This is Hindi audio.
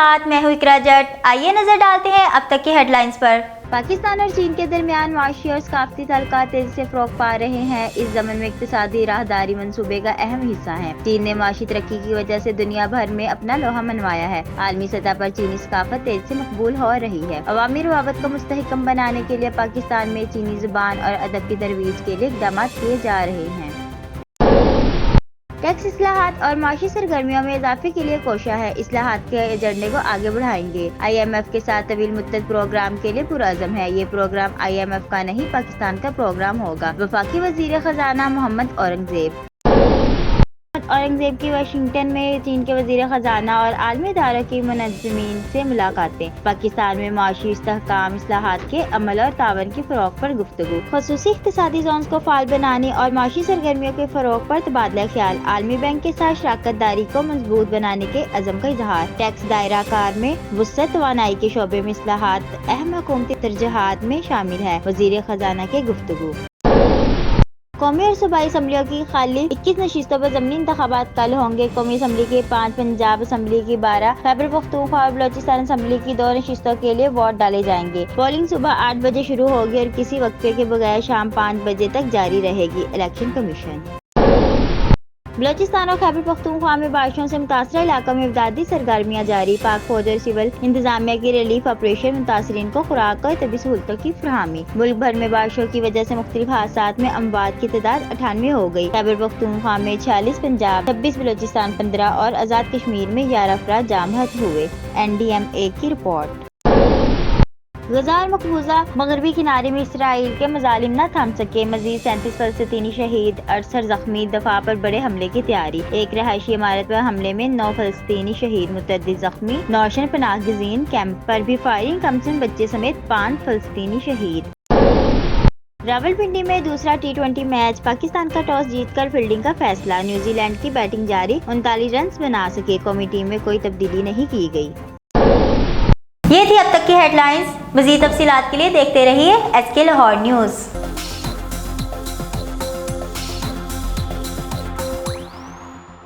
साथ मैं हूं इकरा जट। आइए नजर डालते हैं अब तक की हेडलाइंस पर। पाकिस्तान और चीन के दरमियान माशी और सकाफती ताल्लुकात तेजी से फ़रोग़ पा रहे हैं। इस ज़मन में इक़्तिसादी राहदारी मंसूबे का अहम हिस्सा है। चीन ने माशी तरक्की की वजह से दुनिया भर में अपना लोहा मनवाया है। आलमी सतह पर चीनी सकाफत तेजी से मकबूल हो रही है। अवामी रवाबत को मुस्तहकम बनाने के लिए पाकिस्तान में चीनी ज़ुबान और अदब की तरवीज के लिए इक़दाम किए जा रहे हैं। टैक्स इस्लाहात और माशी सरगर्मियों में इजाफे के लिए कोशा है। इस्लाहात के एजेंडे को आगे बढ़ाएंगे। IMF के साथ तवील मुद्दत प्रोग्राम के लिए पुरअज़म है। ये प्रोग्राम IMF का नहीं, पाकिस्तान का प्रोग्राम होगा। वफाकी वजीर खजाना मोहम्मद औरंगजेब की वाशिंगटन में चीन के वजीर खजाना और आलमी इदारों की मुनज़्ज़मीन से मुलाकातें। पाकिस्तान में माशी इस्तेहकाम, इस्लाहात के अमल और तावन की फ़रोग़ पर गुफ्तगू। ख़ुसूसी इक़्तिसादी ज़ोन्स को फ़ाल बनाने और माशी सरगर्मियों के फ़रोग़ पर तबादला ख्याल। आलमी बैंक के साथ शराकत दारी को मजबूत बनाने के अज़म का इजहार। टैक्स दायरा कार में वुसअत, तवानाई के शोबे में इस्लाहात अहम हुकूमती तरजीहात में शामिल है। वजीर खजाना के गुफ्तगू। कौमी और सूबाई असम्बलियों की खाली 21 नशिस्तों पर ज़मीनी इंतखाबात कल होंगे। कौमी असम्बली की 5, पंजाब असम्बली की 12, खैबर पख्तूनख्वा और बलोचिस्तान असम्बली की 2 नशिस्तों के लिए वोट डाले जाएंगे। पोलिंग सुबह 8 बजे शुरू होगी और किसी वक्फे के बगैर शाम 5 बजे तक जारी रहेगी। Election commission. बलोचिस्तान और खैबर पख्तूनख्वा में बारिशों से मुतासरा इलाकों में इमदादी सरगर्मियाँ जारी। पाक फौज और सिविल इंतजामिया की रिलीफ ऑपरेशन। मुतासरीन को खुराक और तबी सहूलतों की फराहमी। मुल्क भर में बारिशों की वजह से मुख्तलिफ हादसात में अमवात की तादाद 98 हो गई। खैबर पख्तूनख्वा में 46, पंजाब 26, बलोचिस्तान 15 और आज़ाद कश्मीर में 11 अफराद जामहत हुए। NDMA की रिपोर्ट। गजा और मकबूजा मगरबी किनारे में इसराइल के मजालिम न थम सके। मजीद 37 फलस्तीनी शहीद, 68 जख्मी। दफा पर बड़े हमले की तैयारी। एक रहायशी इमारत पर हमले में 9 फलस्तीनी शहीद, मुतअद्दिद जख्मी। नौशन पनाहगज़ीन कैंप पर भी फायरिंग, कमसिन बच्चे समेत 5 फलस्तीनी शहीद। रावलपिंडी में दूसरा T20 मैच। पाकिस्तान का टॉस जीतकर फील्डिंग का फैसला। न्यूजीलैंड की बैटिंग जारी, 39 रन बना सके। कौमी टीम में कोई तब्दीली नहीं की गई। ये थी अब तक की हेडलाइंस। मज़ीद तफसीलात के लिए देखते रहिए SK लाहौर न्यूज़।